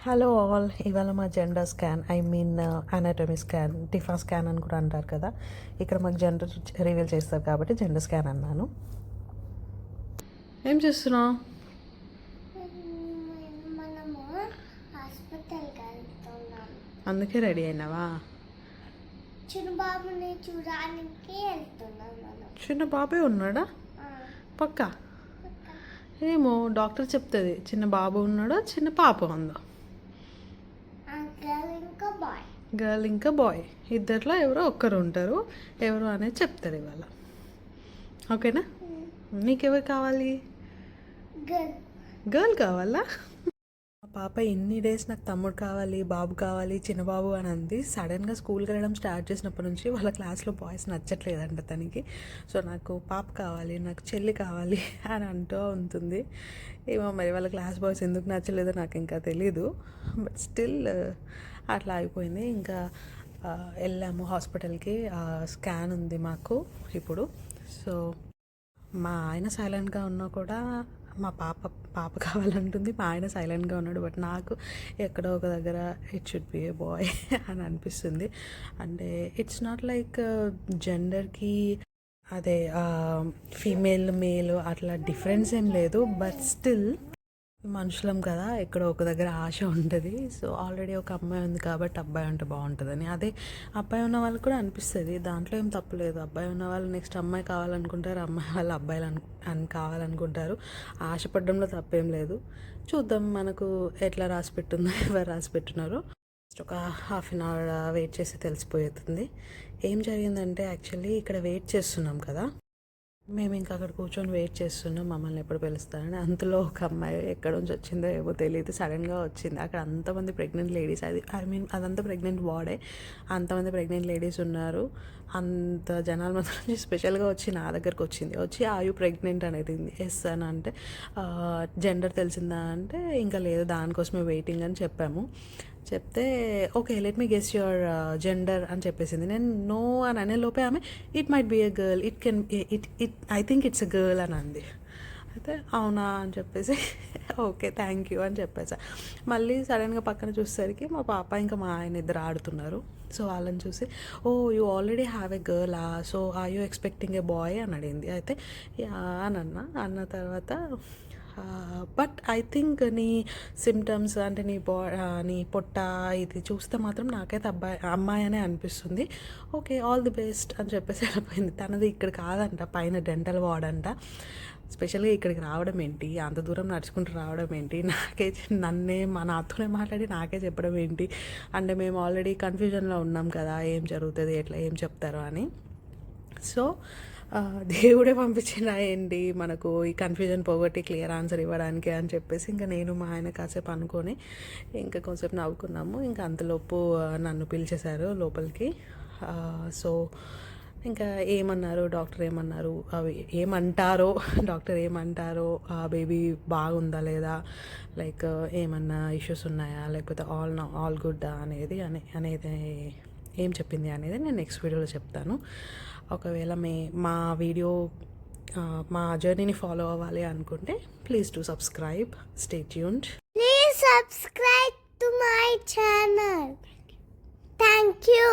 Hello all, ఇవాళ మా gender scan, I mean anatomy scan, TIFFA scan అని కూడా అంటారు కదా. ఇక్కడ మాకు జెండర్ రివీల్ చేస్తారు కాబట్టి జెండర్ స్కాన్ అన్నాను. ఏం చేస్తున్నావు? అందుకే రెడీ అయినావా? చిన్న బాబుని చూడడానికి వెళ్తున్నాం. చిన్న బాబే ఉన్నాడా? పక్కా ఏమో, డాక్టర్ చెప్తుంది చిన్న బాబు ఉన్నాడో చిన్న పాప ఉందో. గర్ల్ ఇంకా బాయ్ ఇద్దరిలో ఎవరో ఒక్కరు ఉంటారు. ఎవరు అనేది చెప్తారు ఇవాళ. ఓకేనా? నీకెవరు కావాలి? గర్ల్ కావాలా? మా పాప ఎన్ని డేస్ నాకు తమ్ముడు కావాలి, బాబు కావాలి, చిన్న బాబు అని అంది. సడన్గా స్కూల్కి వెళ్ళడం స్టార్ట్ చేసినప్పటి నుంచి వాళ్ళ క్లాస్లో బాయ్స్ నచ్చట్లేదంట తనకి. సో నాకు పాప కావాలి, నాకు చెల్లి కావాలి అని అంటూ ఉంటుంది. ఏమో మరి వాళ్ళ క్లాస్ బాయ్స్ ఎందుకు నచ్చలేదో నాకు ఇంకా తెలీదు. బట్ స్టిల్ అట్లా అయిపోయింది. ఇంకా వెళ్ళాము హాస్పిటల్కి. స్కాన్ ఉంది మాకు ఇప్పుడు. సో మా ఆయన సైలెంట్గా ఉన్నా కూడా మా పాప కావాలంటుంది. మా ఆయన సైలెంట్గా ఉన్నాడు. బట్ నాకు ఎక్కడో ఒక దగ్గర it should be a boy అని అనిపిస్తుంది. అంటే ఇట్స్ నాట్ లైక్ జెండర్కి అదే ఫీమేల్ మేల్ అట్లా డిఫరెన్స్ ఏం లేదు. బట్ స్టిల్ మనుషులం కదా, ఎక్కడో ఒక దగ్గర ఆశ ఉంటుంది. సో ఆల్రెడీ ఒక అమ్మాయి ఉంది కాబట్టి అబ్బాయి ఉంటే బాగుంటుందని. అదే అబ్బాయి ఉన్న వాళ్ళకి కూడా అనిపిస్తుంది, దాంట్లో ఏం తప్పులేదు. అబ్బాయి ఉన్న వాళ్ళు నెక్స్ట్ అమ్మాయి కావాలనుకుంటారు, అమ్మాయి వాళ్ళు అబ్బాయిలు అని కావాలనుకుంటారు. ఆశపడడంలో తప్పేం లేదు. చూద్దాం మనకు ఎట్లా రాసి పెట్టుందో, ఎవరు రాసి పెట్టున్నారో. ఒక హాఫ్ అన్ అవర్ వెయిట్ చేసి తెలిసిపోతుంది. ఏం జరిగిందంటే యాక్చువల్లీ ఇక్కడ వెయిట్ చేస్తున్నాం కదా, మేము ఇంకా అక్కడ కూర్చొని వెయిట్ చేస్తున్నాం మమ్మల్ని ఎప్పుడు పిలుస్తారని. అంతలో ఒక అమ్మాయి ఎక్కడ నుంచి వచ్చిందో ఏమో తెలియదు, సడన్గా వచ్చింది. అక్కడ అంతమంది ప్రెగ్నెంట్ లేడీస్, అదంతా ప్రెగ్నెంట్ వార్డే, అంతమంది ప్రెగ్నెంట్ లేడీస్ ఉన్నారు. అంత జనాల మధ్య నుంచి స్పెషల్గా వచ్చి నా దగ్గరకు వచ్చింది. వచ్చి ఆర్ యు ప్రెగ్నెంట్ అనేది. ఎస్ అని అంటే జెండర్ తెలిసిందా అంటే ఇంకా లేదు, దానికోసమే వెయిటింగ్ అని చెప్పాము. చెప్తే okay let me guess your gender అని చెప్పేసింది. నేను నో అని అనే లోపే ఆమె it might be a girl, it I think it's a girl అని అంది. అయితే అవునా అని చెప్పేసి ఓకే థ్యాంక్ యూ అని చెప్పేసా. మళ్ళీ సడన్గా పక్కన చూసేసరికి మా పాప ఇంకా మా ఆయన ఇద్దరు ఆడుతున్నారు. సో వాళ్ళని చూసి oh you already have a girl, so are you expecting a boy అని అడిగింది. అయితే అని అన్న తర్వాత బట్ ఐ థింక్ నీ సిమ్టమ్స్ అంటే నీ పొట్ట ఇది చూస్తే మాత్రం నాకైతే అమ్మాయి అనే అనిపిస్తుంది. ఓకే ఆల్ ది బెస్ట్ అని చెప్పేసి వెళ్ళిపోయింది. తనది ఇక్కడ కాదంట, పైన డెంటల్ వార్డ్ అంట. స్పెషల్గా ఇక్కడికి రావడం ఏంటి, అంత దూరం నడుచుకుంటూ రావడం ఏంటి, నాతోనే మాట్లాడి నాకే చెప్పడం ఏంటి అంటే మేము ఆల్రెడీ కన్ఫ్యూజన్లో ఉన్నాం కదా, ఏం జరుగుతుంది ఎట్లా ఏం చెప్తారో అని. సో దేవుడే పంపించిన ఏంటి మనకు ఈ కన్ఫ్యూజన్ పోగొట్టి క్లియర్ ఆన్సర్ ఇవ్వడానికి అని చెప్పేసి ఇంకా నేను మా ఆయన కాసేపు అనుకొని ఇంకా కొంచెంసేపు నవ్వుకున్నాము. ఇంకా అంతలోపు నన్ను పిలిచేశారు లోపలికి. సో ఇంకా ఏమన్నారు డాక్టర్, అవి ఏమంటారో డాక్టర్ ఏమంటారో, ఆ బేబీ బాగుందా లేదా, లైక్ ఏమన్నా ఇష్యూస్ ఉన్నాయా, లేకపోతే ఆల్ గుడ్ అనేది ఏం చెప్పింది అనేది నేను నెక్స్ట్ వీడియోలో చెప్తాను. ఒకవేళ మా జర్నీని ఫాలో అవ్వాలి అనుకుంటే please to subscribe, stay tuned. Please subscribe to my channel. Thank you.